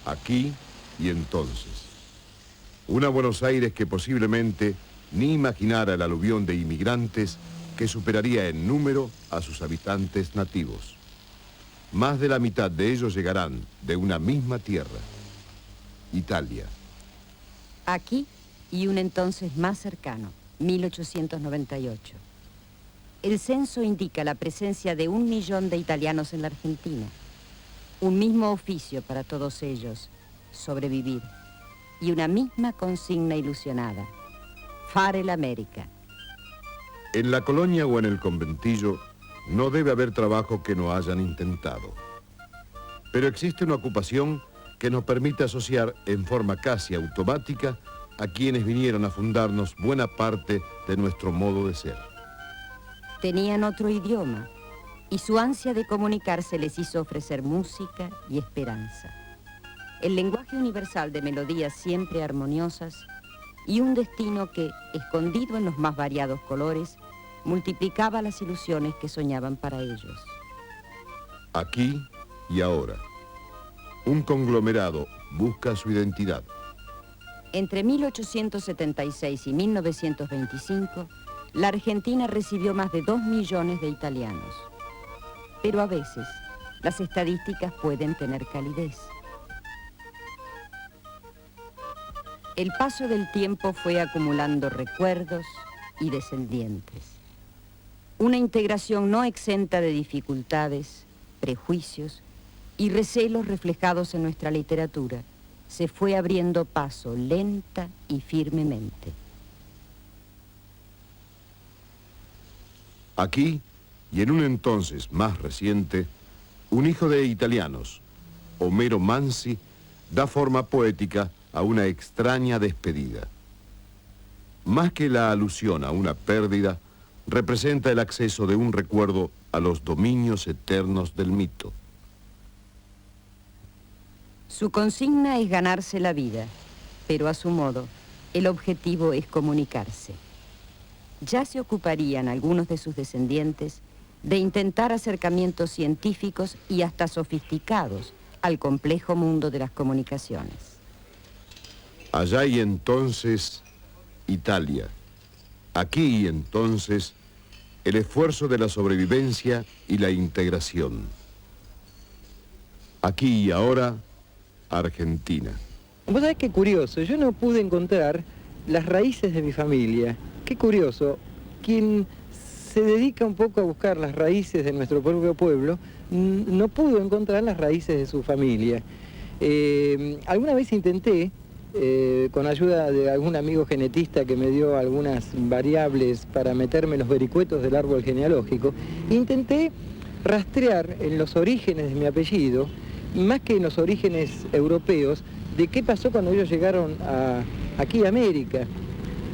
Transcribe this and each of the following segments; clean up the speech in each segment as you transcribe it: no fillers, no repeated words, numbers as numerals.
aquí y entonces. Una Buenos Aires que posiblemente ni imaginara el aluvión de inmigrantes que superaría en número a sus habitantes nativos. Más de la mitad de ellos llegarán de una misma tierra, Italia. Aquí y un entonces más cercano, 1898. El censo indica la presencia de 1 millón de italianos en la Argentina. Un mismo oficio para todos ellos, sobrevivir. Y una misma consigna ilusionada, fare l'América. En la colonia o en el conventillo no debe haber trabajo que no hayan intentado. Pero existe una ocupación que nos permite asociar en forma casi automática a quienes vinieron a fundarnos buena parte de nuestro modo de ser. Tenían otro idioma y su ansia de comunicarse les hizo ofrecer música y esperanza. El lenguaje universal de melodías siempre armoniosas y un destino que, escondido en los más variados colores, multiplicaba las ilusiones que soñaban para ellos. Aquí y ahora, un conglomerado busca su identidad. Entre 1876 y 1925, la Argentina recibió más de 2 millones de italianos. Pero a veces, las estadísticas pueden tener calidez. El paso del tiempo fue acumulando recuerdos y descendientes. Una integración no exenta de dificultades, prejuicios y recelos reflejados en nuestra literatura se fue abriendo paso lenta y firmemente. Aquí, y en un entonces más reciente, un hijo de italianos, Homero Mansi, da forma poética a una extraña despedida. Más que la alusión a una pérdida, representa el acceso de un recuerdo a los dominios eternos del mito. Su consigna es ganarse la vida, pero a su modo, el objetivo es comunicarse. Ya se ocuparían algunos de sus descendientes de intentar acercamientos científicos y hasta sofisticados al complejo mundo de las comunicaciones. Allá y entonces, Italia. Aquí y entonces, el esfuerzo de la sobrevivencia y la integración. Aquí y ahora, Argentina. Vos sabés qué curioso, yo no pude encontrar las raíces de mi familia. Qué curioso, quien se dedica un poco a buscar las raíces de nuestro propio pueblo, no pudo encontrar las raíces de su familia. Alguna vez intenté, con ayuda de algún amigo genetista que me dio algunas variables para meterme en los vericuetos del árbol genealógico, intenté rastrear en los orígenes de mi apellido, más que en los orígenes europeos, de qué pasó cuando ellos llegaron aquí a América.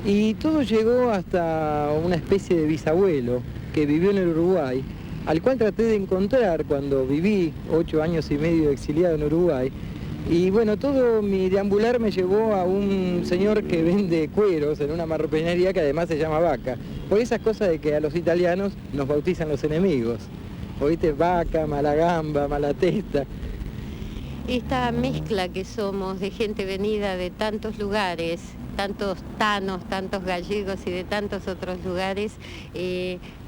Y todo llegó hasta una especie de bisabuelo que vivió en el Uruguay, al cual traté de encontrar cuando viví 8 años y medio exiliado en Uruguay. Y bueno, todo mi deambular me llevó a un señor que vende cueros en una marroquinería que además se llama Vaca. Por esas cosas de que a los italianos nos bautizan los enemigos. ¿Oíste? Vaca, mala gamba, mala testa. Esta mezcla que somos de gente venida de tantos lugares, tantos tanos, tantos gallegos y de tantos otros lugares,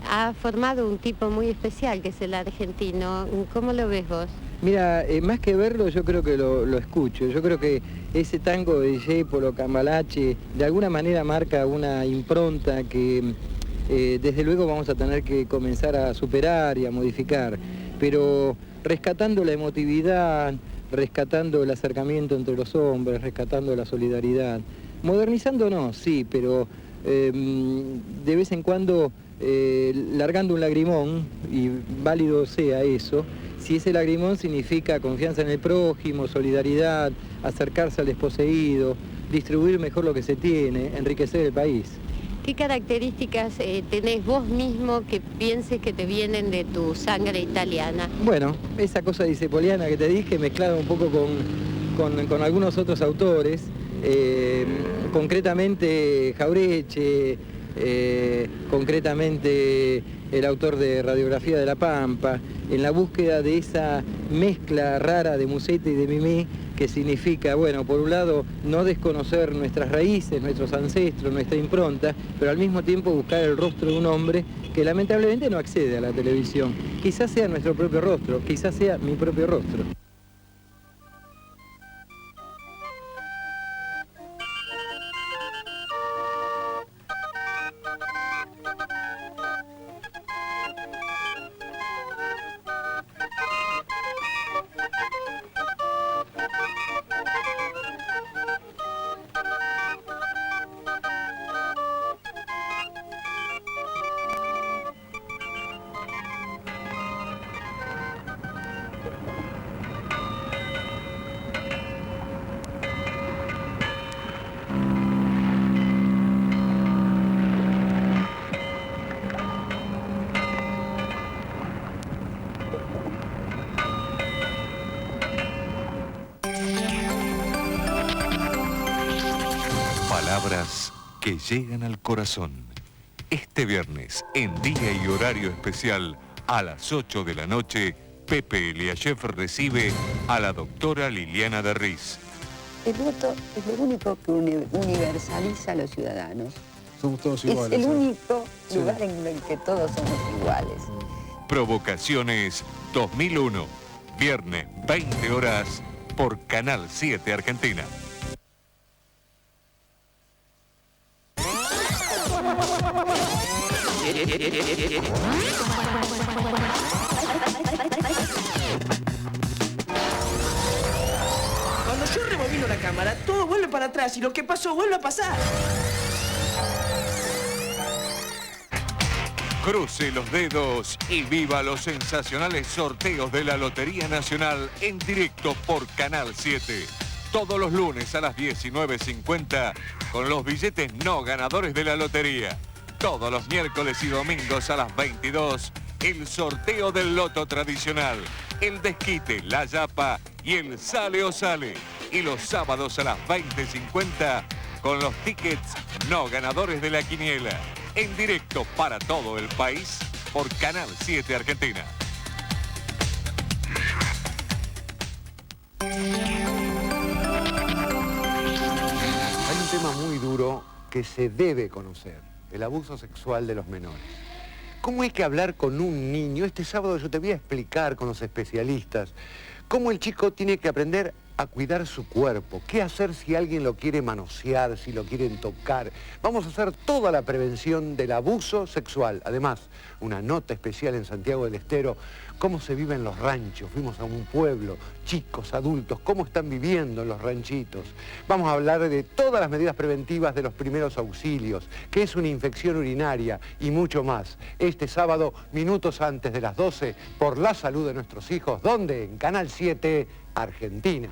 ha formado un tipo muy especial que es el argentino. ¿Cómo lo ves vos? Mira, más que verlo, yo creo que lo escucho. Yo creo que ese tango de Discépolo, Cambalache, de alguna manera marca una impronta que desde luego vamos a tener que comenzar a superar y a modificar, pero rescatando la emotividad, rescatando el acercamiento entre los hombres, rescatando la solidaridad. Modernizándonos, sí, pero de vez en cuando largando un lagrimón, y válido sea eso, si ese lagrimón significa confianza en el prójimo, solidaridad, acercarse al desposeído, distribuir mejor lo que se tiene, enriquecer el país. ¿Qué características tenés vos mismo que pienses que te vienen de tu sangre italiana? Bueno, esa cosa discepoliana que te dije, mezclada un poco con algunos otros autores, concretamente Jaureche, concretamente el autor de Radiografía de la Pampa, en la búsqueda de esa mezcla rara de Musetta y de Mimí, que significa, bueno, por un lado, no desconocer nuestras raíces, nuestros ancestros, nuestra impronta, pero al mismo tiempo buscar el rostro de un hombre que lamentablemente no accede a la televisión. Quizás sea nuestro propio rostro, quizás sea mi propio rostro. Palabras que llegan al corazón. Este viernes, en día y horario especial, a las 8 de la noche, Pepe Eliashev recibe a la doctora Liliana de Riz. El voto es lo único que universaliza a los ciudadanos. Somos todos iguales. Es el único lugar en el que todos somos iguales. Provocaciones 2001, viernes 20 horas, por Canal 7 Argentina. Cuando yo rebobino la cámara, todo vuelve para atrás y lo que pasó vuelve a pasar. Cruce los dedos y viva los sensacionales sorteos de la Lotería Nacional en directo por Canal 7. Todos los lunes a las 19:50 con los billetes no ganadores de la lotería. Todos los miércoles y domingos a las 22, el sorteo del loto tradicional, el desquite, la yapa y el sale o sale. Y los sábados a las 20:50 con los tickets no ganadores de la quiniela. En directo para todo el país por Canal 7 Argentina. Hay un tema muy duro que se debe conocer, el abuso sexual de los menores. ¿Cómo hay que hablar con un niño? Este sábado yo te voy a explicar con los especialistas cómo el chico tiene que aprender a cuidar su cuerpo, qué hacer si alguien lo quiere manosear, si lo quieren tocar. Vamos a hacer toda la prevención del abuso sexual. Además, una nota especial en Santiago del Estero, cómo se vive en los ranchos. Fuimos a un pueblo, chicos, adultos, cómo están viviendo en los ranchitos. Vamos a hablar de todas las medidas preventivas de los primeros auxilios, qué es una infección urinaria y mucho más. Este sábado, minutos antes de las 12, por la salud de nuestros hijos, ¿dónde? En Canal 7 Argentina.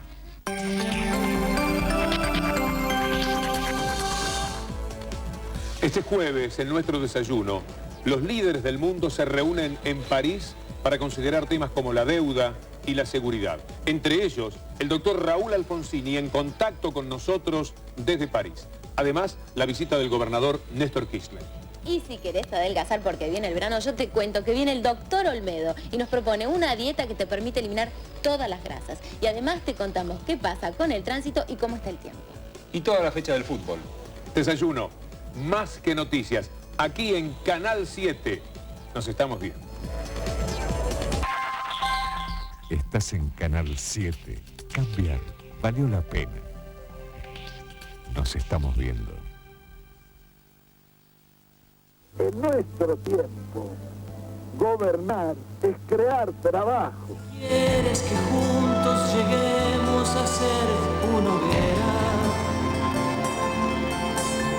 Este jueves, en nuestro desayuno, los líderes del mundo se reúnen en París para considerar temas como la deuda y la seguridad. Entre ellos, el doctor Raúl Alfonsini en contacto con nosotros desde París. Además, la visita del gobernador Néstor Kirchner. Y si querés adelgazar porque viene el verano, yo te cuento que viene el doctor Olmedo y nos propone una dieta que te permite eliminar todas las grasas. Y además te contamos qué pasa con el tránsito y cómo está el tiempo. Y toda la fecha del fútbol. Desayuno, más que noticias, aquí en Canal 7. Nos estamos viendo. Estás en Canal 7. Cambiar valió la pena. Nos estamos viendo. En nuestro tiempo, gobernar es crear trabajo. ¿Quieres que juntos lleguemos a ser una hoguera?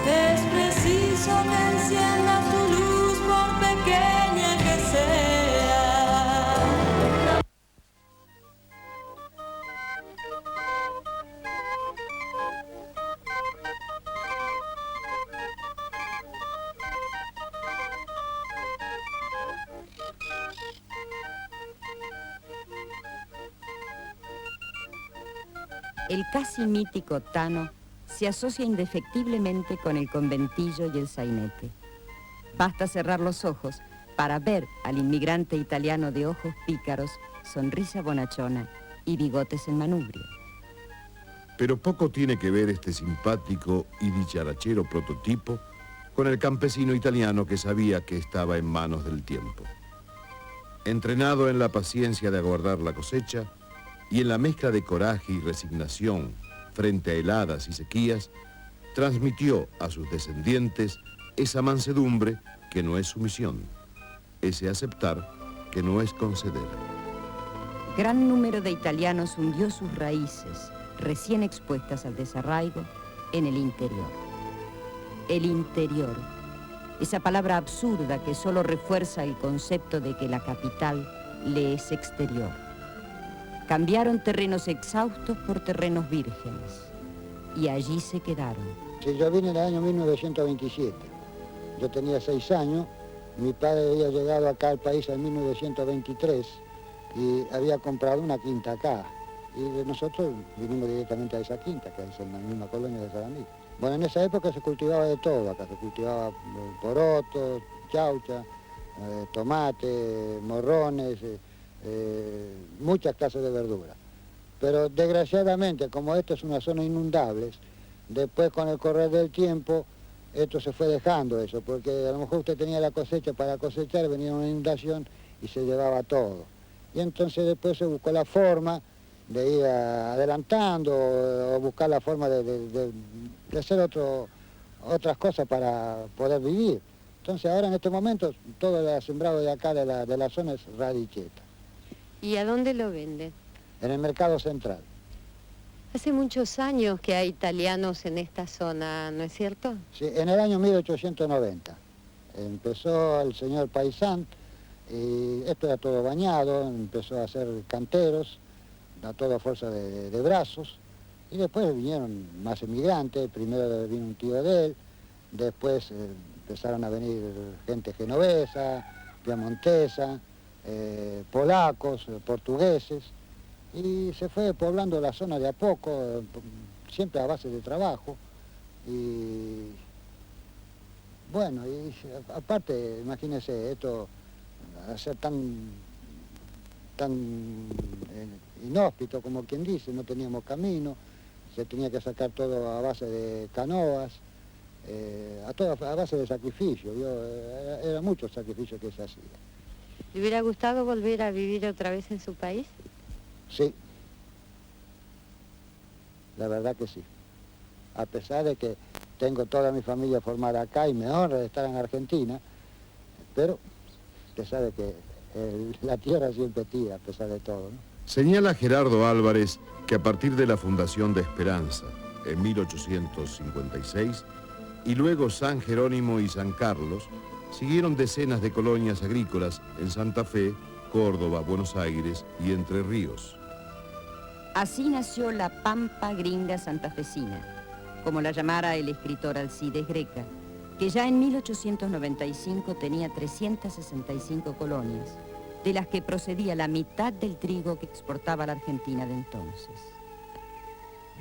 Es preciso que enciendas tu luz por pequeña que sea. El casi mítico Tano se asocia indefectiblemente con el conventillo y el sainete. Basta cerrar los ojos para ver al inmigrante italiano de ojos pícaros, sonrisa bonachona y bigotes en manubrio. Pero poco tiene que ver este simpático y dicharachero prototipo con el campesino italiano que sabía que estaba en manos del tiempo. Entrenado en la paciencia de aguardar la cosecha y en la mezcla de coraje y resignación frente a heladas y sequías, transmitió a sus descendientes esa mansedumbre que no es sumisión, ese aceptar que no es conceder. Gran número de italianos hundió sus raíces, recién expuestas al desarraigo, en el interior. El interior, esa palabra absurda que solo refuerza el concepto de que la capital le es exterior. Cambiaron terrenos exhaustos por terrenos vírgenes, y allí se quedaron. Sí, yo vine en el año 1927. Yo tenía 6 años, mi padre había llegado acá al país en 1923 y había comprado una quinta acá. Y nosotros vinimos directamente a esa quinta, que es en la misma colonia de Sarandí. Bueno, en esa época se cultivaba de todo, acá se cultivaba porotos, chaucha, tomate, morrones, muchas clases de verduras. Pero desgraciadamente, como esto es una zona inundable, después con el correr del tiempo, esto se fue dejando eso, porque a lo mejor usted tenía la cosecha para cosechar, venía una inundación y se llevaba todo. Y entonces después se buscó la forma de ir adelantando o buscar la forma de hacer otras cosas para poder vivir. Entonces ahora en estos momentos todo el sembrado de acá de la zona es radicheta. ¿Y a dónde lo venden? En el mercado central. Hace muchos años que hay italianos en esta zona, ¿no es cierto? Sí, en el año 1890 empezó el señor Paisán, y esto era todo bañado, empezó a hacer canteros, a toda fuerza de brazos, y después vinieron más emigrantes, primero vino un tío de él, después empezaron a venir gente genovesa, piamontesa, polacos, portugueses, y se fue poblando la zona de a poco, siempre a base de trabajo, y bueno, y aparte, imagínense, esto, a ser tan inhóspito, como quien dice, no teníamos camino, se tenía que sacar todo a base de canoas, a base de sacrificio, era mucho sacrificio que se hacía. ¿Le hubiera gustado volver a vivir otra vez en su país? Sí, la verdad que sí. A pesar de que tengo toda mi familia formada acá y me honra de estar en Argentina, pero usted sabe que la tierra siempre tira a pesar de todo, ¿no? Señala Gerardo Álvarez que a partir de la fundación de Esperanza en 1856 y luego San Jerónimo y San Carlos, siguieron decenas de colonias agrícolas en Santa Fe, Córdoba, Buenos Aires y Entre Ríos. Así nació la Pampa Gringa Santafesina, como la llamara el escritor Alcides Greca, que ya en 1895 tenía 365 colonias, de las que procedía la mitad del trigo que exportaba la Argentina de entonces.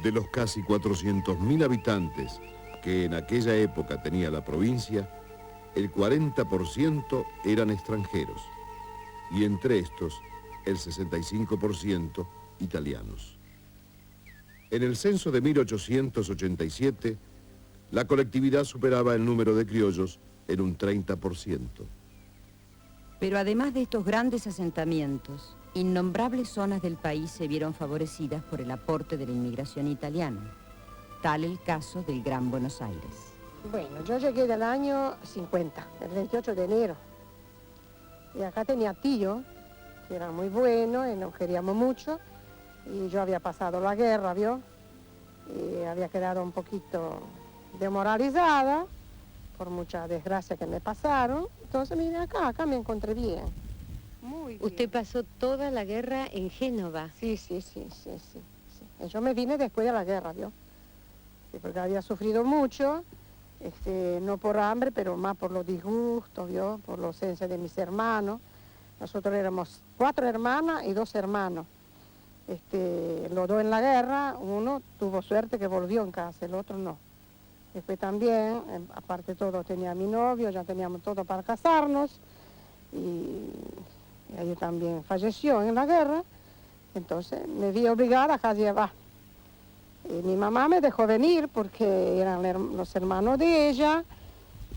De los casi 400.000 habitantes que en aquella época tenía la provincia, el 40% eran extranjeros, y entre estos, el 65% italianos. En el censo de 1887, la colectividad superaba el número de criollos en un 30%. Pero además de estos grandes asentamientos, innombrables zonas del país se vieron favorecidas por el aporte de la inmigración italiana. Tal el caso del Gran Buenos Aires. Bueno, yo llegué del año 50, el 28 de enero. Y acá tenía tío, que era muy bueno y nos queríamos mucho. Y yo había pasado la guerra, ¿vio? Y había quedado un poquito demoralizada por mucha desgracia que me pasaron. Entonces me vine acá me encontré bien. Muy bien. ¿Usted pasó toda la guerra en Génova? Sí. Y yo me vine después de la guerra, ¿vio? Sí, porque había sufrido mucho, no por hambre, pero más por los disgustos, ¿vio? Por la ausencia de mis hermanos. Nosotros éramos 4 hermanas y 2 hermanos. Los 2 en la guerra, uno tuvo suerte que volvió en casa, el otro no. Después también, aparte de todo, tenía a mi novio, ya teníamos todo para casarnos. y ella también falleció en la guerra, entonces me vi obligada a llevar. Y mi mamá me dejó venir porque eran los hermanos de ella,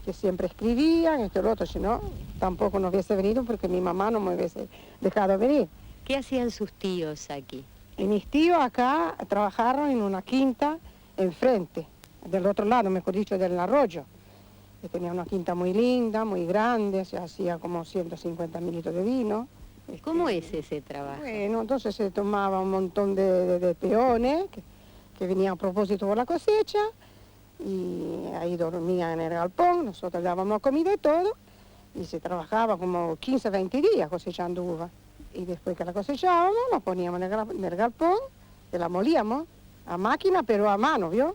que siempre escribían, esto y lo otro, si no, tampoco no hubiese venido porque mi mamá no me hubiese dejado venir. ¿Qué hacían sus tíos aquí? Y mis tíos acá trabajaron en una quinta enfrente, del otro lado, mejor dicho, del arroyo. Que tenía una quinta muy linda, muy grande, se hacía como 150 litros de vino. ¿Cómo es ese trabajo? Bueno, entonces se tomaba un montón de peones que venían a propósito por la cosecha, y ahí dormían en el galpón, nosotros dábamos comida y todo, y se trabajaba como 15, 20 días cosechando uva. Y después que la cosechábamos, la poníamos en el galpón, y la molíamos a máquina, pero a mano, ¿vio?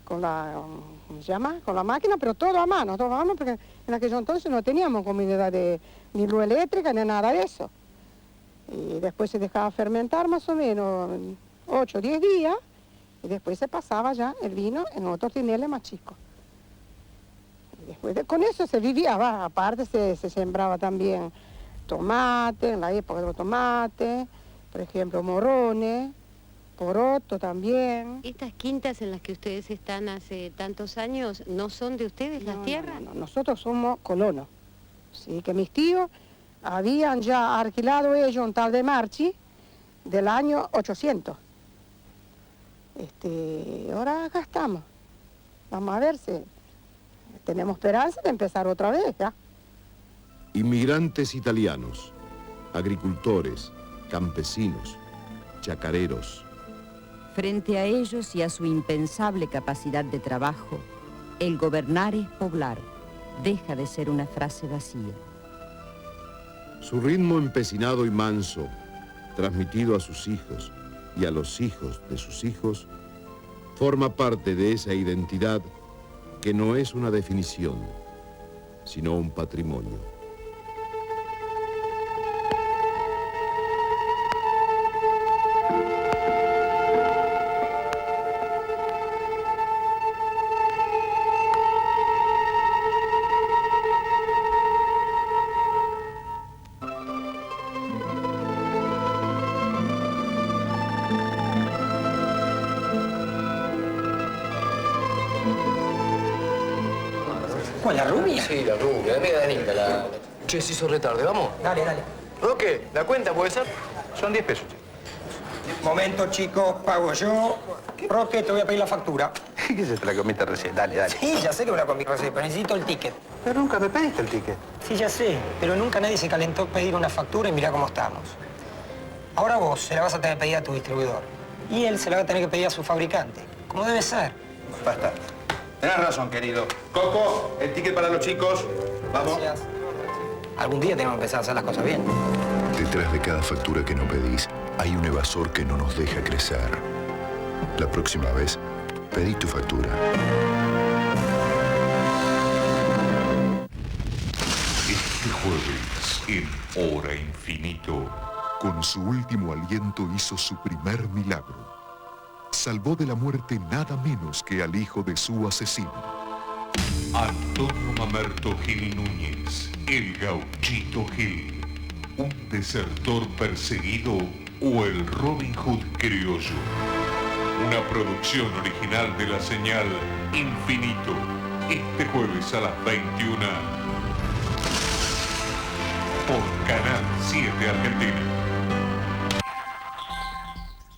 Con la, ¿cómo se llama? Con la máquina, pero todo a mano, porque en aquel entonces no teníamos comunidad de ni luz eléctrica ni nada de eso. Y después se dejaba fermentar más o menos 8 o 10 días, y después se pasaba ya el vino en otros tineles más chicos. Y después con eso se vivía, aparte se sembraba también tomate, en la época de los tomates, por ejemplo morrones, poroto también. ¿Estas quintas en las que ustedes están hace tantos años no son de ustedes las tierras? No, nosotros somos colonos. Sí, que mis tíos habían ya alquilado ellos un tal de Marchi del año 800. Ahora acá estamos. Vamos a ver si tenemos esperanza de empezar otra vez, ¿ya? Inmigrantes italianos, agricultores, campesinos, chacareros. Frente a ellos y a su impensable capacidad de trabajo, el gobernar es poblar. Deja de ser una frase vacía. Su ritmo empecinado y manso, transmitido a sus hijos y a los hijos de sus hijos, forma parte de esa identidad que no es una definición, sino un patrimonio. ¿Cuál, la rubia? Sí, la rubia, amiga de Anita, la... Che, se hizo retarde, ¿vamos? Dale, dale. Roque, ¿la cuenta puede ser? Son 10 pesos. Momento, chicos, pago yo. Roque, te voy a pedir la factura. ¿Qué se te la comiste recién? Dale, dale. Sí, ya sé que me la comí recién, pero necesito el ticket. Pero nunca me pediste el ticket. Sí, ya sé, pero nunca nadie se calentó pedir una factura y mirá cómo estamos. Ahora vos se la vas a tener que pedir a tu distribuidor. Y él se la va a tener que pedir a su fabricante. Como debe ser. Basta. Tenés razón, querido. Coco, el ticket para los chicos. Vamos. Gracias. Algún día tenemos que empezar a hacer las cosas bien. Detrás de cada factura que no pedís, hay un evasor que no nos deja crecer. La próxima vez, pedí tu factura. Este jueves, en Hora Infinito. Con su último aliento hizo su primer milagro. Salvó de la muerte nada menos que al hijo de su asesino. Antonio Mamerto Gil Núñez, el Gauchito Gil. Un desertor perseguido o el Robin Hood criollo. Una producción original de la señal Infinito. Este jueves a las 21. Por Canal 7 Argentina.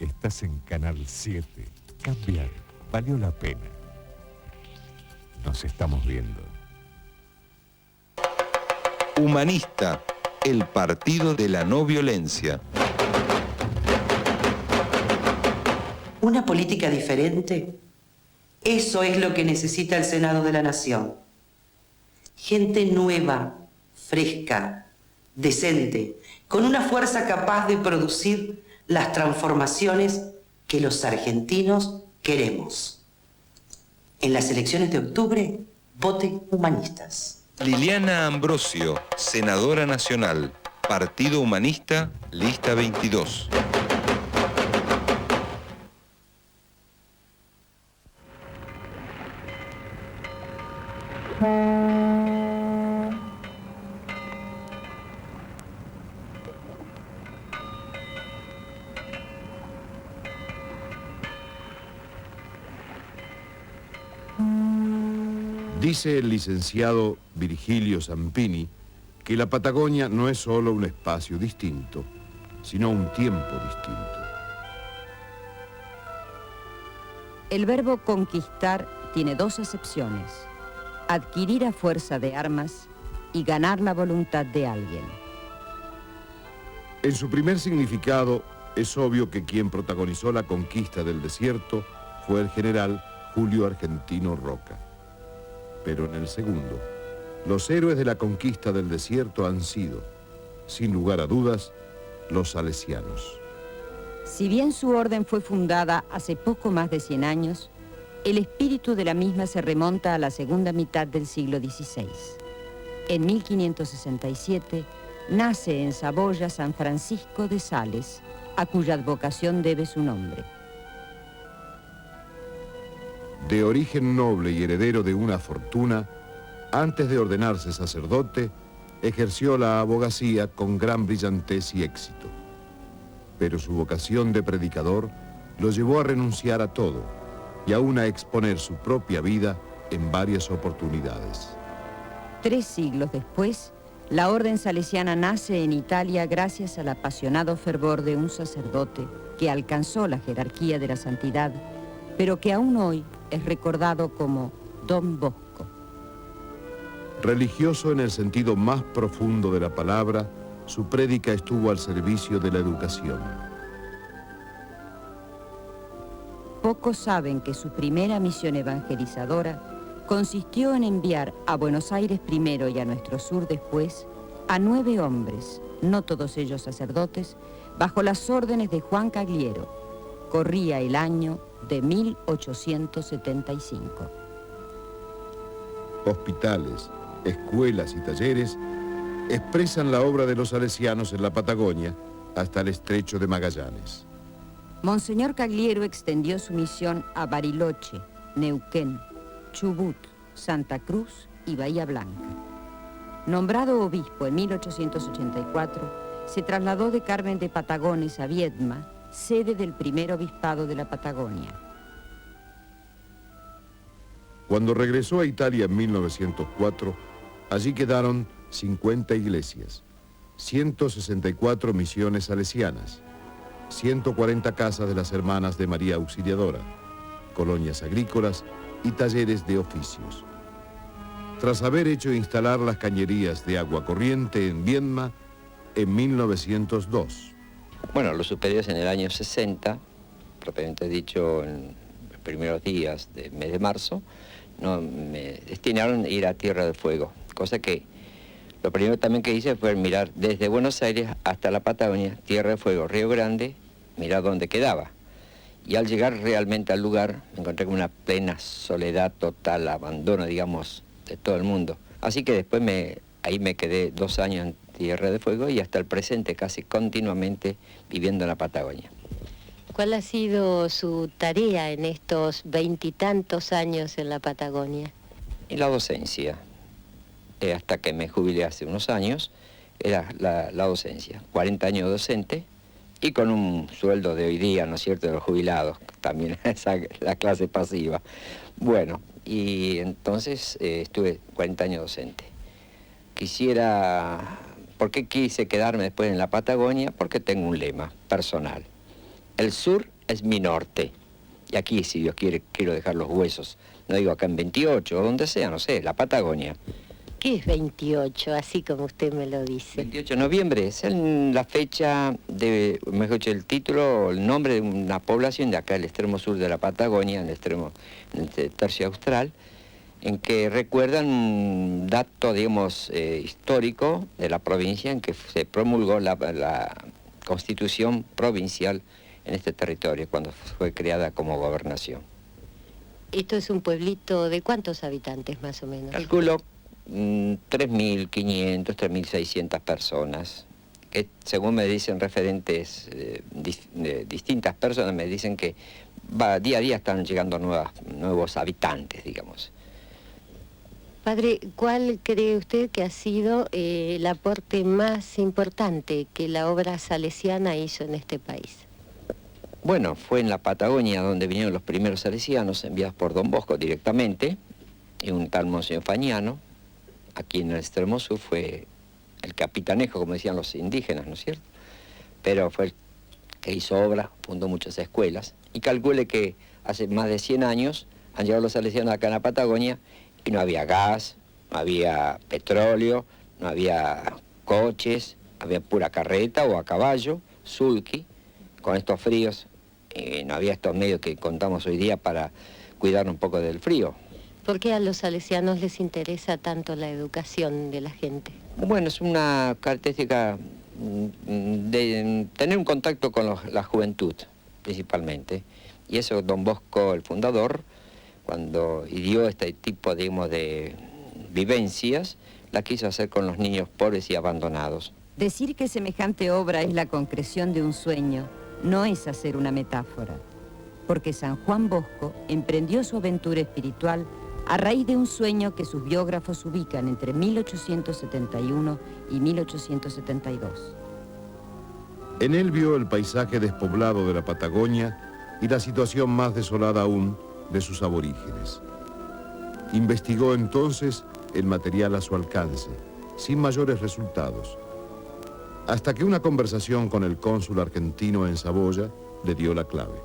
Estás en Canal 7. Cambiar valió la pena. Nos estamos viendo. Humanista, el partido de la no violencia. ¿Una política diferente? Eso es lo que necesita el Senado de la Nación. Gente nueva, fresca, decente, con una fuerza capaz de producir las transformaciones que los argentinos queremos. En las elecciones de octubre, voten humanistas. Liliana Ambrosio, senadora nacional, Partido Humanista, lista 22. Dice el licenciado Virgilio Zampini que la Patagonia no es solo un espacio distinto, sino un tiempo distinto. El verbo conquistar tiene dos acepciones: adquirir a fuerza de armas y ganar la voluntad de alguien. En su primer significado, es obvio que quien protagonizó la conquista del desierto fue el general Julio Argentino Roca. Pero en el segundo, los héroes de la conquista del desierto han sido, sin lugar a dudas, los salesianos. Si bien su orden fue fundada hace poco más de 100 años, el espíritu de la misma se remonta a la segunda mitad del siglo XVI. En 1567 nace en Saboya San Francisco de Sales, a cuya advocación debe su nombre. De origen noble y heredero de una fortuna, antes de ordenarse sacerdote, ejerció la abogacía con gran brillantez y éxito. Pero su vocación de predicador lo llevó a renunciar a todo y aún a exponer su propia vida en varias oportunidades. 3 siglos después, la orden salesiana nace en Italia gracias al apasionado fervor de un sacerdote que alcanzó la jerarquía de la santidad, pero que aún hoy es recordado como Don Bosco. Religioso en el sentido más profundo de la palabra, su prédica estuvo al servicio de la educación. Pocos saben que su primera misión evangelizadora consistió en enviar a Buenos Aires primero y a nuestro sur después a 9 hombres, no todos ellos sacerdotes, bajo las órdenes de Juan Cagliero. Corría el año de 1875. Hospitales, escuelas y talleres expresan la obra de los salesianos en la Patagonia hasta el estrecho de Magallanes. Monseñor Cagliero extendió su misión a Bariloche, Neuquén, Chubut, Santa Cruz y Bahía Blanca. Nombrado obispo en 1884, se trasladó de Carmen de Patagones a Viedma, sede del primer obispado de la Patagonia. Cuando regresó a Italia en 1904, allí quedaron 50 iglesias, 164 misiones salesianas, 140 casas de las Hermanas de María Auxiliadora, colonias agrícolas y talleres de oficios. Tras haber hecho instalar las cañerías de agua corriente en Viedma en 1902. Bueno, los superiores en el año 60, propiamente dicho en los primeros días del mes de marzo, me destinaron a ir a Tierra del Fuego, cosa que lo primero también que hice fue mirar desde Buenos Aires hasta la Patagonia, Tierra del Fuego, Río Grande, mirar dónde quedaba. Y al llegar realmente al lugar, me encontré con una plena soledad total, abandono, digamos, de todo el mundo. Así que después ahí me quedé 2 años en Tierra del Fuego y hasta el presente casi continuamente viviendo en la Patagonia. ¿Cuál ha sido su tarea en estos 20 y tantos años en la Patagonia? Y la docencia. Hasta que me jubilé hace unos años, era la docencia. 40 años docente y con un sueldo de hoy día, ¿no es cierto?, de los jubilados, también la clase pasiva. Bueno, y entonces estuve 40 años docente. ¿Por qué quise quedarme después en la Patagonia? Porque tengo un lema personal. El sur es mi norte. Y aquí, si Dios quiere, quiero dejar los huesos. No digo acá en 28 o donde sea, no sé, la Patagonia. ¿Qué es 28, así como usted me lo dice? 28 de noviembre es la fecha de, mejor dicho, el título, el nombre de una población de acá, el extremo sur de la Patagonia, en el tercio austral, en que recuerdan un dato, digamos, histórico de la provincia en que se promulgó la constitución provincial en este territorio, cuando fue creada como gobernación. ¿Esto es un pueblito de cuántos habitantes, más o menos? Calculo 3.500, 3.600 personas, que según me dicen referentes de distintas personas, me dicen que día a día están llegando nuevos habitantes, digamos. Padre, ¿cuál cree usted que ha sido el aporte más importante que la obra salesiana hizo en este país? Bueno, fue en la Patagonia donde vinieron los primeros salesianos enviados por Don Bosco directamente. y un tal Monseñor Fagnano. Aquí en el extremo sur fue el capitanejo, como decían los indígenas, ¿no es cierto? Pero fue el que hizo obra, fundó muchas escuelas, y calcule que hace más de 100 años han llegado los salesianos acá en la Patagonia y no había gas, no había petróleo, no había coches, había pura carreta o a caballo, sulky, con estos fríos, no había estos medios que contamos hoy día para cuidar un poco del frío. ¿Por qué a los salesianos les interesa tanto la educación de la gente? Bueno, es una característica de tener un contacto con la juventud, principalmente. Y eso don Bosco, el fundador, cuando dio este tipo, digamos, de vivencias, la quiso hacer con los niños pobres y abandonados. Decir que semejante obra es la concreción de un sueño no es hacer una metáfora, porque San Juan Bosco emprendió su aventura espiritual a raíz de un sueño que sus biógrafos ubican entre 1871 y 1872. En él vio el paisaje despoblado de la Patagonia y la situación más desolada aún de sus aborígenes. Investigó entonces el material a su alcance, sin mayores resultados, hasta que una conversación con el cónsul argentino en Saboya le dio la clave.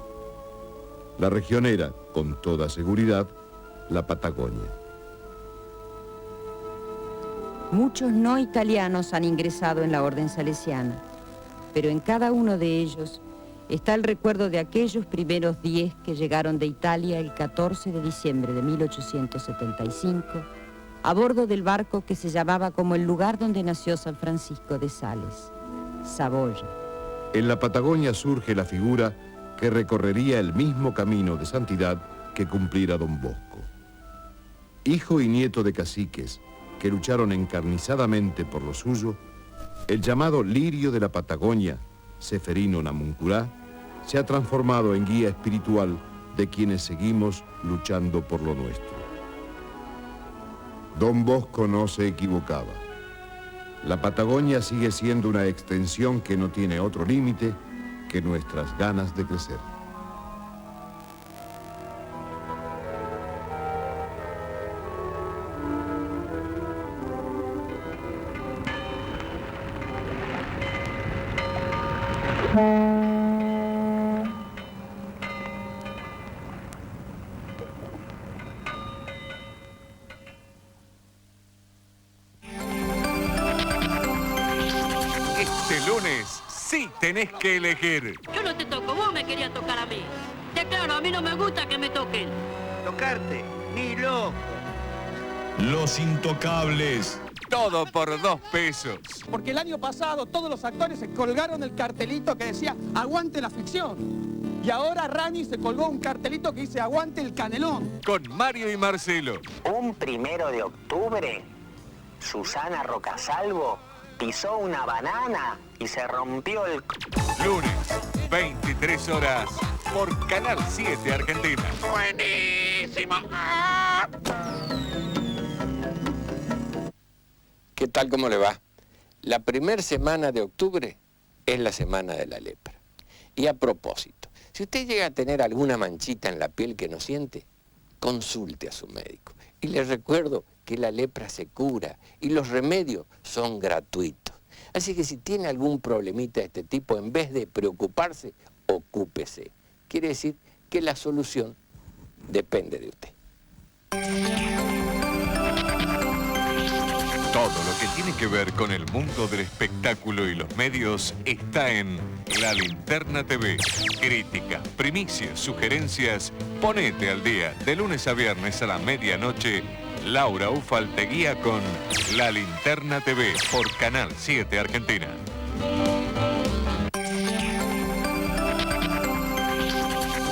La región era, con toda seguridad, la Patagonia. Muchos no italianos han ingresado en la orden salesiana, pero en cada uno de ellos está el recuerdo de aquellos primeros 10 que llegaron de Italia el 14 de diciembre de 1875 a bordo del barco que se llamaba como el lugar donde nació San Francisco de Sales, Saboya. En la Patagonia surge la figura que recorrería el mismo camino de santidad que cumplirá don Bosco. Hijo y nieto de caciques que lucharon encarnizadamente por lo suyo, el llamado Lirio de la Patagonia, Seferino Namuncurá, se ha transformado en guía espiritual de quienes seguimos luchando por lo nuestro. Don Bosco no se equivocaba. La Patagonia sigue siendo una extensión que no tiene otro límite que nuestras ganas de crecer. Este lunes sí tenés que elegir. Yo no te toco, vos me querías tocar a mí. Te claro, a mí no me gusta que me toquen. Tocarte, ni loco. Los Intocables. Todo por 2 pesos. Porque el año pasado todos los actores se colgaron el cartelito que decía aguante la ficción. Y ahora Rani se colgó un cartelito que dice aguante el canelón. Con Mario y Marcelo. Un 1 de octubre, Susana Rocasalvo pisó una banana y se rompió el... Lunes, 23 horas, por Canal 7 Argentina. ¡Buenísimo! ¿Qué tal? ¿Cómo le va? La primera semana de octubre es la semana de la lepra. Y a propósito, si usted llega a tener alguna manchita en la piel que no siente, consulte a su médico. Y les recuerdo que la lepra se cura y los remedios son gratuitos. Así que si tiene algún problemita de este tipo, en vez de preocuparse, ocúpese. Quiere decir que la solución depende de usted. Todo lo que tiene que ver con el mundo del espectáculo y los medios está en La Linterna TV. Críticas, primicias, sugerencias. Ponete al día. De lunes a viernes a la medianoche, Laura Ufal te guía con La Linterna TV por Canal 7 Argentina.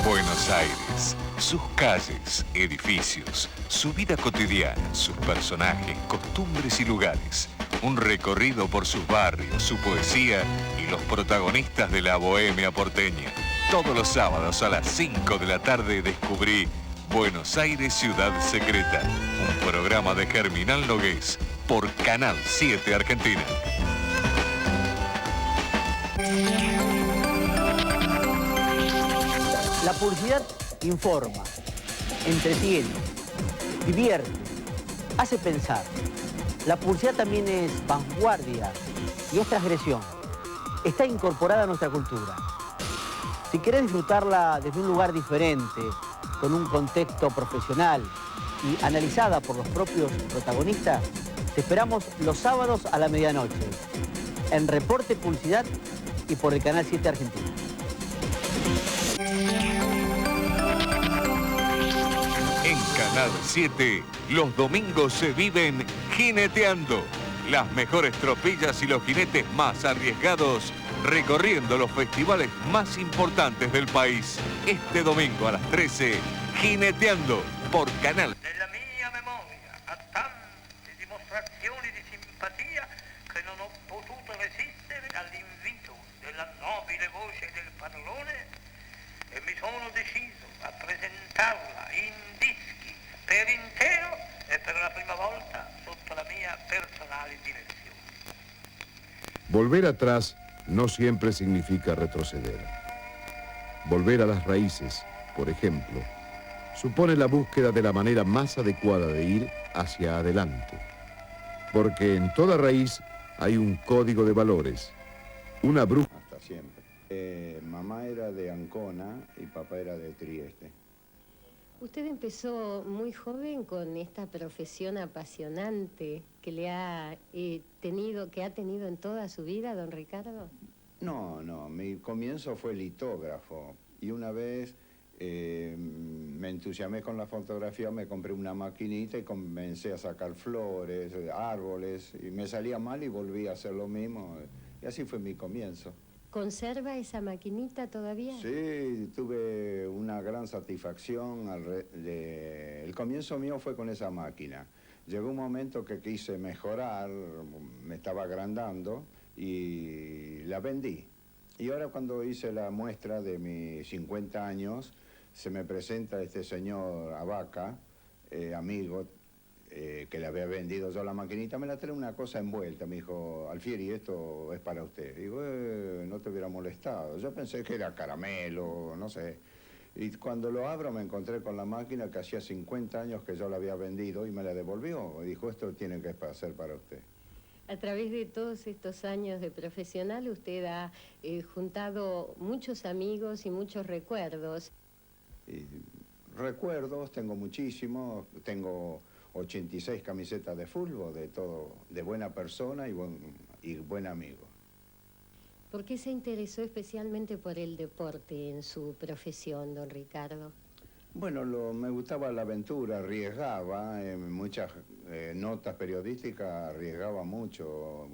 Buenos Aires, sus calles, edificios, su vida cotidiana, sus personajes, costumbres y lugares. Un recorrido por sus barrios, su poesía y los protagonistas de la bohemia porteña. Todos los sábados a las 5 de la tarde descubrí Buenos Aires, Ciudad Secreta, un programa de Germinal Nogués por Canal 7 Argentina. La publicidad informa, entretiene, divierte, hace pensar. La publicidad también es vanguardia y es transgresión. Está incorporada a nuestra cultura. Si querés disfrutarla desde un lugar diferente, con un contexto profesional y analizada por los propios protagonistas, te esperamos los sábados a la medianoche, en Reporte Publicidad y por el Canal 7 Argentina. En Canal 7, los domingos se viven jineteando. Las mejores tropillas y los jinetes más arriesgados recorriendo los festivales más importantes del país. Este domingo a las 13, Jineteando por Canal. Nella mia memoria a tante dimostrazioni di simpatia che non ho potuto resistere all'invito della nobile voce del parlone e mi sono deciso a presentarla in dischi per intero e per la prima volta sotto la mia personale direzione. Volver atrás no siempre significa retroceder. Volver a las raíces, por ejemplo, supone la búsqueda de la manera más adecuada de ir hacia adelante. Porque en toda raíz hay un código de valores, una brújula. Hasta siempre. Mamá era de Ancona y papá era de Trieste. Usted empezó muy joven con esta profesión apasionante que le ha tenido en toda su vida, don Ricardo. No, mi comienzo fue litógrafo y una vez me entusiasmé con la fotografía, me compré una maquinita y comencé a sacar flores, árboles, y me salía mal y volví a hacer lo mismo, y así fue mi comienzo. ¿Conserva esa maquinita todavía? Sí, tuve una gran satisfacción. El comienzo mío fue con esa máquina. Llegó un momento que quise mejorar, me estaba agrandando y la vendí. Y ahora cuando hice la muestra de mis 50 años, se me presenta este señor Abaca, amigo, que le había vendido yo la maquinita, me la trae una cosa envuelta. Me dijo, Alfieri, esto es para usted. Digo, no te hubiera molestado. Yo pensé que era caramelo, no sé. Y cuando lo abro me encontré con la máquina que hacía 50 años que yo la había vendido y me la devolvió. Y dijo, esto tiene que ser para usted. A través de todos estos años de profesional, usted ha juntado muchos amigos y muchos recuerdos. Recuerdos, tengo muchísimos, tengo 86 camisetas de fútbol, de todo, de buena persona y buen amigo. ¿Por qué se interesó especialmente por el deporte en su profesión, don Ricardo? Bueno, me gustaba la aventura, arriesgaba, en muchas notas periodísticas arriesgaba mucho.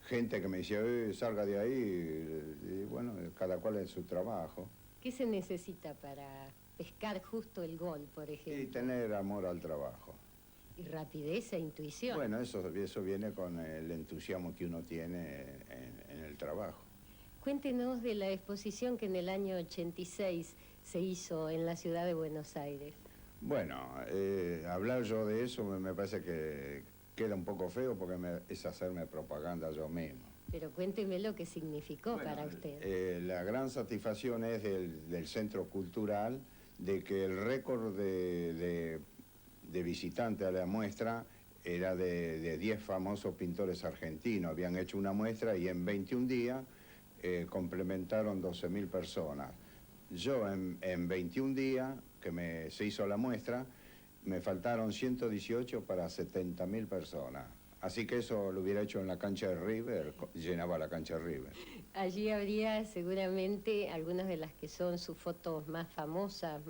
Gente que me decía, salga de ahí, y bueno, cada cual en su trabajo. ¿Qué se necesita para pescar justo el gol, por ejemplo? Y tener amor al trabajo. Y rapidez e intuición. Bueno, eso viene con el entusiasmo que uno tiene en el trabajo. Cuéntenos de la exposición que en el año 86 se hizo en la ciudad de Buenos Aires. Bueno, hablar yo de eso me parece que queda un poco feo porque es hacerme propaganda yo mismo. Pero cuénteme lo que significó para usted. La gran satisfacción es del Centro Cultural de que el récord de visitantes a la muestra era de 10 famosos pintores argentinos. Habían hecho una muestra y en 21 días complementaron 12.000 personas. Yo en 21 días que se hizo la muestra, me faltaron 118 para 70.000 personas. Así que eso lo hubiera hecho en la cancha de River, llenaba la cancha de River. Allí habría seguramente algunas de las que son sus fotos más famosas,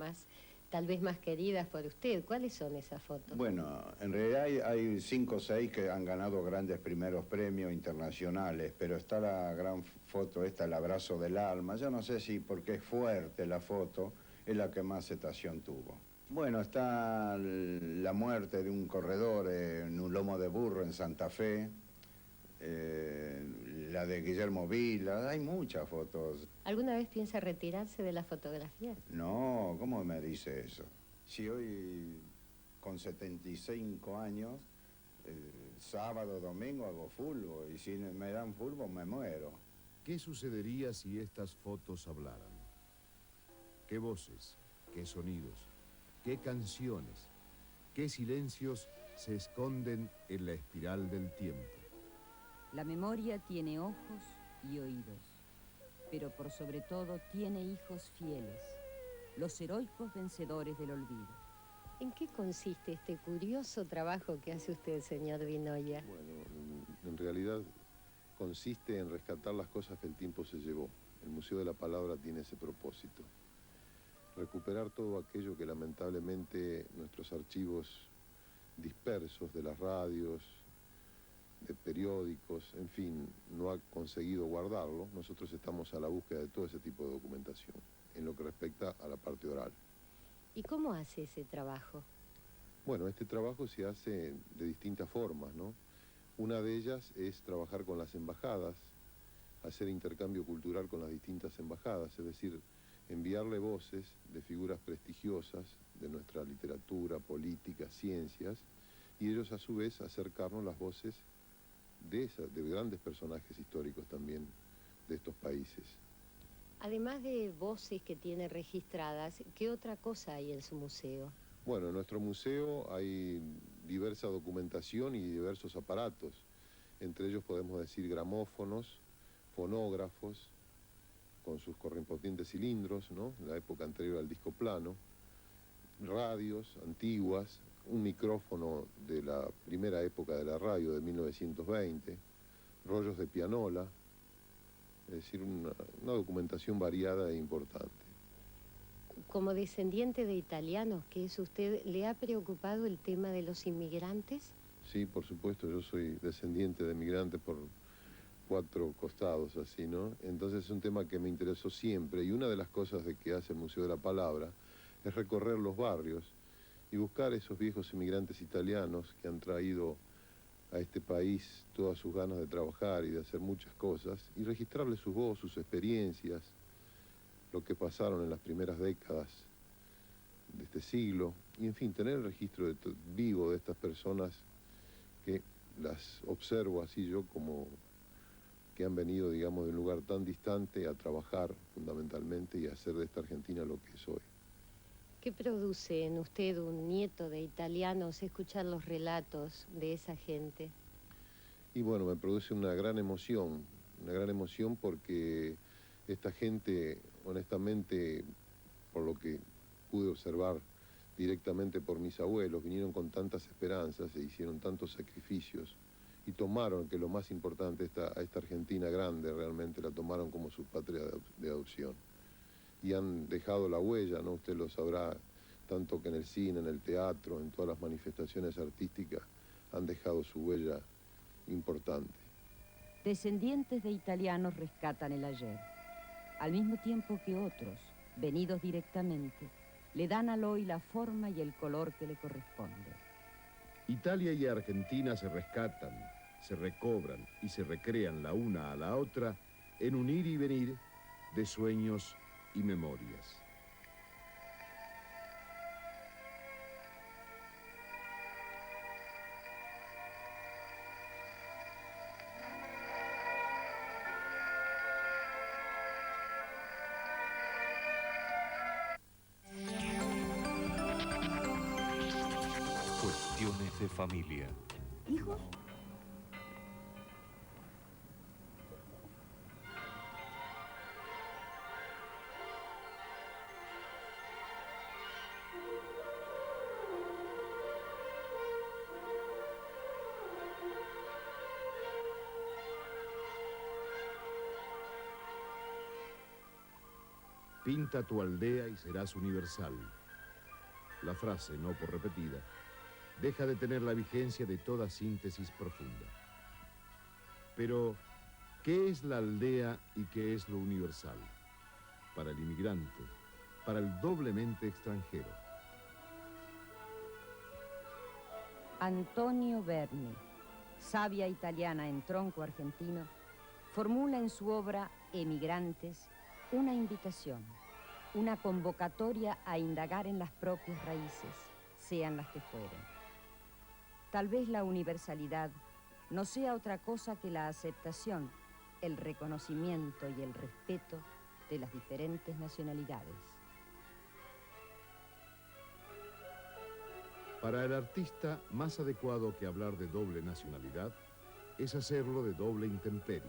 tal vez más queridas por usted. ¿Cuáles son esas fotos? Bueno, en realidad hay 5 o 6 que han ganado grandes primeros premios internacionales, pero está la gran foto esta, el abrazo del alma. Yo no sé si porque es fuerte la foto, es la que más aceptación tuvo. Bueno, está la muerte de un corredor en un lomo de burro en Santa Fe, la de Guillermo Vila, hay muchas fotos. ¿Alguna vez piensa retirarse de la fotografía? No, ¿cómo me dice eso? Si hoy, con 75 años, sábado, domingo hago fútbol, y si me dan fútbol me muero. ¿Qué sucedería si estas fotos hablaran? ¿Qué voces, qué sonidos, qué canciones, qué silencios se esconden en la espiral del tiempo. La memoria tiene ojos y oídos, pero por sobre todo tiene hijos fieles, los heroicos vencedores del olvido. ¿En qué consiste este curioso trabajo que hace usted, señor Vinoia? Bueno, en realidad consiste en rescatar las cosas que el tiempo se llevó. El Museo de la Palabra tiene ese propósito. Recuperar todo aquello que lamentablemente nuestros archivos dispersos de las radios, de periódicos, en fin, no ha conseguido guardarlo. Nosotros estamos a la búsqueda de todo ese tipo de documentación, en lo que respecta a la parte oral. ¿Y cómo hace ese trabajo? Bueno, este trabajo se hace de distintas formas, ¿no? Una de ellas es trabajar con las embajadas, hacer intercambio cultural con las distintas embajadas, es decir, enviarle voces de figuras prestigiosas de nuestra literatura, política, ciencias, y ellos a su vez acercarnos las voces de grandes personajes históricos también de estos países. Además de voces que tiene registradas, ¿qué otra cosa hay en su museo? Bueno, en nuestro museo hay diversa documentación y diversos aparatos. Entre ellos podemos decir gramófonos, fonógrafos, con sus correspondientes cilindros, ¿no? En la época anterior al disco plano, radios antiguas, un micrófono de la primera época de la radio de 1920, rollos de pianola, es decir, una documentación variada e importante. Como descendiente de italianos que es usted, ¿le ha preocupado el tema de los inmigrantes? Sí, por supuesto, yo soy descendiente de inmigrantes por 4 costados, así, ¿no? Entonces es un tema que me interesó siempre, y una de las cosas que hace el Museo de la Palabra es recorrer los barrios y buscar esos viejos inmigrantes italianos que han traído a este país todas sus ganas de trabajar y de hacer muchas cosas, y registrarles su voz, sus experiencias, lo que pasaron en las primeras décadas de este siglo, y en fin, tener el registro vivo de estas personas que las observo así yo como que han venido, digamos, de un lugar tan distante a trabajar fundamentalmente y a hacer de esta Argentina lo que es hoy. ¿Qué produce en usted, un nieto de italianos, escuchar los relatos de esa gente? Y bueno, me produce una gran emoción porque esta gente, honestamente, por lo que pude observar directamente por mis abuelos, vinieron con tantas esperanzas e hicieron tantos sacrificios y tomaron, que lo más importante, a esta Argentina grande realmente la tomaron como su patria de adopción. Y han dejado la huella, ¿no? Usted lo sabrá, tanto que en el cine, en el teatro, en todas las manifestaciones artísticas, han dejado su huella importante. Descendientes de italianos rescatan el ayer, al mismo tiempo que otros, venidos directamente, le dan al hoy la forma y el color que le corresponde. Italia y Argentina se rescatan, se recobran y se recrean la una a la otra en un ir y venir de sueños y memorias. Cuestiones de familia. ¿Hijos? Pinta tu aldea y serás universal. La frase, no por repetida, deja de tener la vigencia de toda síntesis profunda. Pero, ¿qué es la aldea y qué es lo universal? Para el inmigrante, para el doblemente extranjero. Antonio Berni, sabia italiana en tronco argentino, formula en su obra Emigrantes una invitación, una convocatoria a indagar en las propias raíces, sean las que fueren. Tal vez la universalidad no sea otra cosa que la aceptación, el reconocimiento y el respeto de las diferentes nacionalidades. Para el artista, más adecuado que hablar de doble nacionalidad es hacerlo de doble intemperie.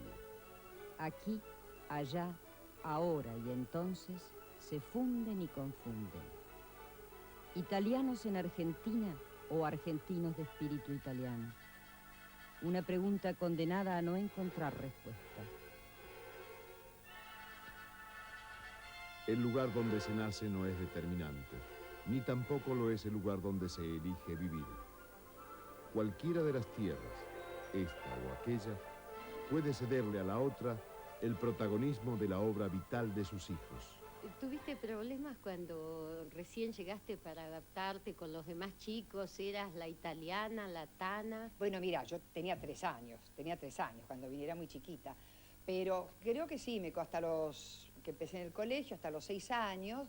Aquí, allá, ahora y entonces se funden y confunden. ¿Italianos en Argentina o argentinos de espíritu italiano? Una pregunta condenada a no encontrar respuesta. El lugar donde se nace no es determinante, ni tampoco lo es el lugar donde se elige vivir. Cualquiera de las tierras, esta o aquella, puede cederle a la otra el protagonismo de la obra vital de sus hijos. ¿Tuviste problemas cuando recién llegaste para adaptarte con los demás chicos? ¿Eras la italiana, la tana? Bueno, mira, yo tenía 3 años cuando vine, era muy chiquita. Pero creo que sí, hasta que empecé en el colegio, hasta los 6 años,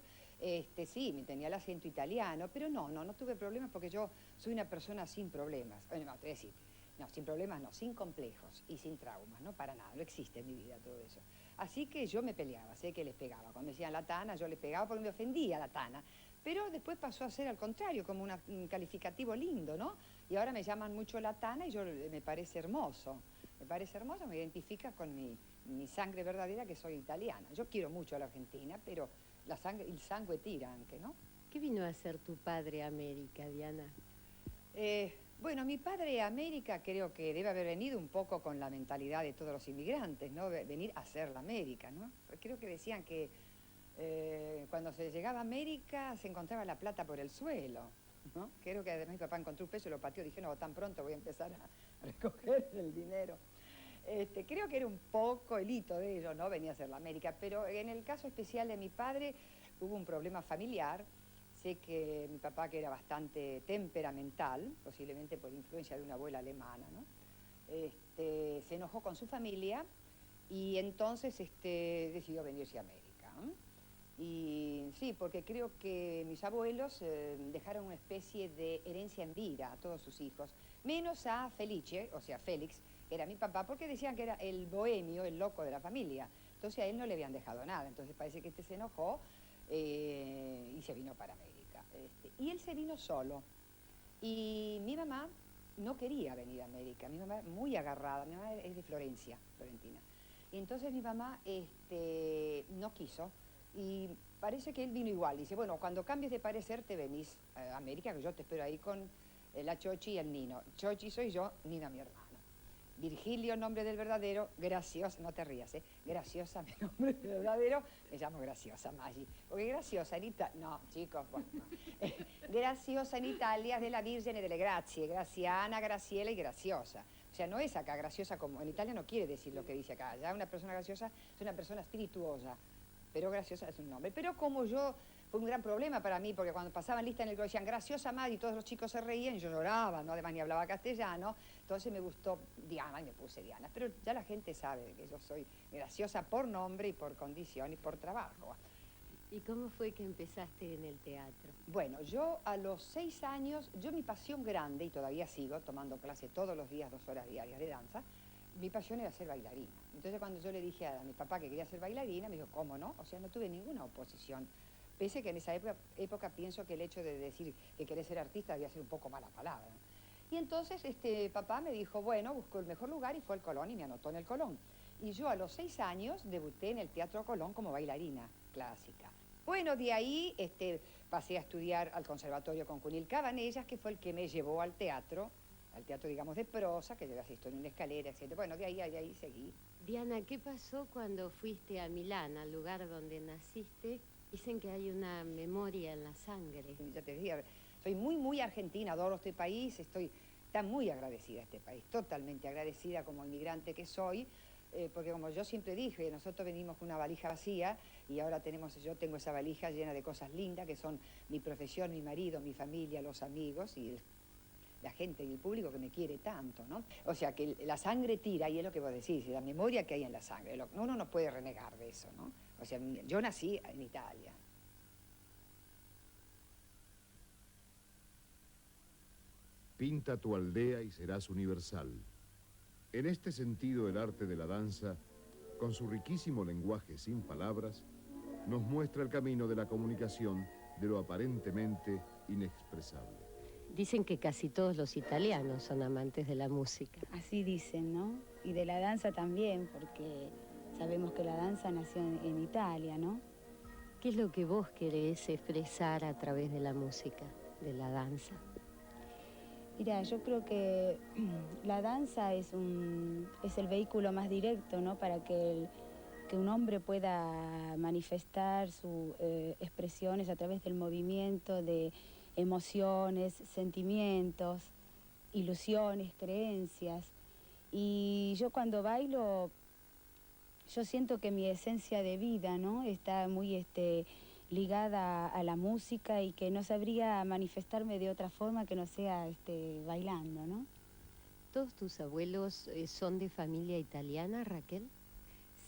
sí, me tenía el acento italiano, pero no tuve problemas porque yo soy una persona sin problemas. Bueno, no, te voy a decir, no, sin problemas no, sin complejos y sin traumas, no, para nada, no existe en mi vida todo eso. Así que yo me peleaba, sé que les pegaba. Cuando me decían la tana, yo les pegaba porque me ofendía la tana. Pero después pasó a ser al contrario, como un calificativo lindo, ¿no? Y ahora me llaman mucho la tana y me parece hermoso. Me parece hermoso, me identifica con mi sangre verdadera, que soy italiana. Yo quiero mucho a la Argentina, pero el sangue tira anche, ¿no? ¿Qué vino a hacer tu padre a América, Diana? Bueno, mi padre a América creo que debe haber venido un poco con la mentalidad de todos los inmigrantes, ¿no? Venir a hacer la América, ¿no? Creo que decían que cuando se llegaba a América se encontraba la plata por el suelo, ¿no? Creo que además mi papá encontró un peso y lo pateó, dije, no, tan pronto voy a empezar a recoger el dinero. Creo que era un poco el hito de ellos, ¿no? Venía a hacer la América, pero en el caso especial de mi padre hubo un problema familiar. Sé que mi papá, que era bastante temperamental, posiblemente por influencia de una abuela alemana, ¿no? Se enojó con su familia y entonces decidió venirse a América, ¿no? Y sí, porque creo que mis abuelos dejaron una especie de herencia en vida a todos sus hijos, menos a Felice, o sea, Félix, que era mi papá, porque decían que era el bohemio, el loco de la familia. Entonces a él no le habían dejado nada, entonces parece que se enojó y se vino para América. Y él se vino solo. Y mi mamá no quería venir a América, mi mamá muy agarrada, mi mamá es de Florencia, Florentina. Y entonces mi mamá no quiso. Y parece que él vino igual. Dice, bueno, cuando cambies de parecer te venís a América, que yo te espero ahí con la Chochi y el Nino. Chochi soy yo, Nino mi hermano. Virgilio, nombre del verdadero, Graciosa, no te rías, Graciosa, mi nombre del verdadero, me llamo Graciosa, Maggi. Porque Graciosa en Italia, no, chicos, bueno, no. Graciosa en Italia es de la Virgen y de le Grazie, Graciana, Graciela y Graciosa. O sea, no es acá graciosa como en Italia, no quiere decir lo que dice acá. Ya una persona graciosa es una persona espirituosa, pero Graciosa es un nombre. Pero como yo, fue un gran problema para mí, porque cuando pasaban lista en el colegio decían Graciosa Maggi, todos los chicos se reían y yo lloraba, ¿no? Además ni hablaba castellano, entonces me gustó Diana y me puse Diana. Pero ya la gente sabe que yo soy graciosa por nombre y por condición y por trabajo. ¿Y cómo fue que empezaste en el teatro? Bueno, yo a los 6 años, mi pasión grande, y todavía sigo tomando clase todos los días, 2 horas diarias de danza, mi pasión era ser bailarina. Entonces cuando yo le dije a mi papá que quería ser bailarina, me dijo, ¿cómo no? O sea, no tuve ninguna oposición. Pese que en esa época pienso que el hecho de decir que querés ser artista debía ser un poco mala palabra. Y entonces papá me dijo, bueno, buscó el mejor lugar y fue al Colón y me anotó en el Colón. Y yo a los 6 años debuté en el Teatro Colón como bailarina clásica. Bueno, de ahí pasé a estudiar al Conservatorio con Cunil Cabanellas, que fue el que me llevó al teatro, digamos, de prosa, que llevas esto en una escalera, etc. Bueno, de ahí seguí. Diana, ¿qué pasó cuando fuiste a Milán, al lugar donde naciste? Dicen que hay una memoria en la sangre. Ya te decía, soy muy, muy argentina, adoro este país, estoy tan muy agradecida a este país, totalmente agradecida como inmigrante que soy, porque como yo siempre dije, nosotros venimos con una valija vacía y ahora yo tengo esa valija llena de cosas lindas que son mi profesión, mi marido, mi familia, los amigos y la gente y el público que me quiere tanto, ¿no? O sea, que la sangre tira, y es lo que vos decís, la memoria que hay en la sangre. Uno no puede renegar de eso, ¿no? O sea, yo nací en Italia. Pinta tu aldea y serás universal. En este sentido, el arte de la danza, con su riquísimo lenguaje sin palabras, nos muestra el camino de la comunicación de lo aparentemente inexpresable. Dicen que casi todos los italianos son amantes de la música. Así dicen, ¿no? Y de la danza también, porque sabemos que la danza nació en Italia, ¿no? ¿Qué es lo que vos querés expresar a través de la música, de la danza? Mira, yo creo que la danza es el vehículo más directo, ¿no? Para que un hombre pueda manifestar sus expresiones a través del movimiento, de emociones, sentimientos, ilusiones, creencias. Y yo cuando bailo, yo siento que mi esencia de vida, ¿no? Está muy ligada a la música y que no sabría manifestarme de otra forma que no sea bailando, ¿no? ¿Todos tus abuelos son de familia italiana, Raquel?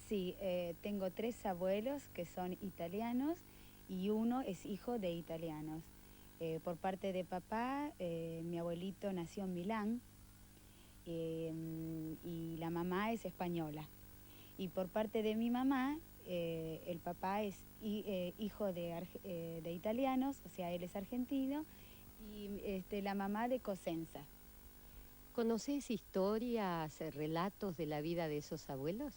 Sí, tengo 3 abuelos que son italianos y uno es hijo de italianos. Por parte de papá, mi abuelito nació en Milán y la mamá es española. Y por parte de mi mamá, el papá es hijo de italianos, o sea, él es argentino, y la mamá de Cosenza. ¿Conoces historias, relatos de la vida de esos abuelos?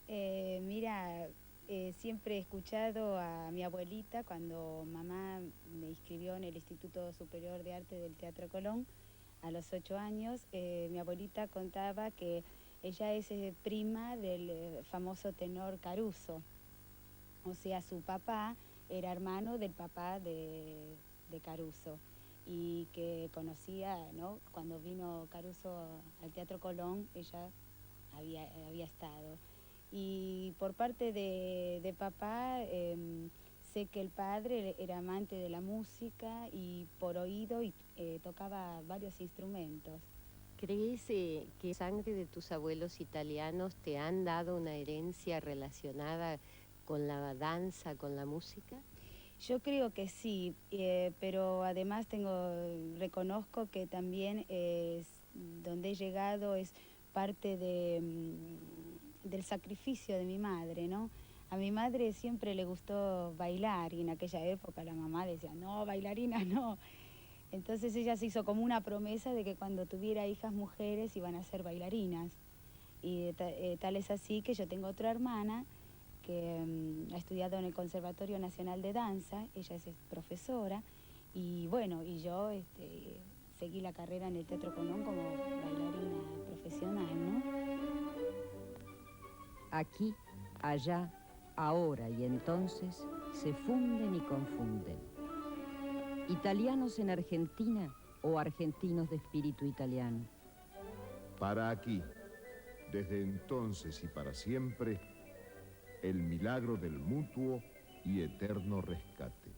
Mira, siempre he escuchado a mi abuelita cuando mamá me inscribió en el Instituto Superior de Arte del Teatro Colón a los 8 años. Mi abuelita contaba que ella es prima del famoso tenor Caruso. O sea, su papá era hermano del papá de Caruso y que conocía, ¿no? Cuando vino Caruso al Teatro Colón, ella había estado. Y por parte de papá, sé que el padre era amante de la música y por oído tocaba varios instrumentos. ¿Crees que sangre de tus abuelos italianos te han dado una herencia relacionada con la danza, con la música? Yo creo que sí, pero además reconozco que también donde he llegado es parte del sacrificio de mi madre, ¿no? A mi madre siempre le gustó bailar y en aquella época la mamá decía, no, bailarina no. Entonces ella se hizo como una promesa de que cuando tuviera hijas mujeres iban a ser bailarinas. Y tal es así que yo tengo otra hermana que ha estudiado en el Conservatorio Nacional de Danza, ella es profesora, y bueno, y yo seguí la carrera en el Teatro Colón como bailarina profesional, ¿no? Aquí, allá, ahora y entonces se funden y confunden. ¿Italianos en Argentina o argentinos de espíritu italiano? Para aquí, desde entonces y para siempre, el milagro del mutuo y eterno rescate.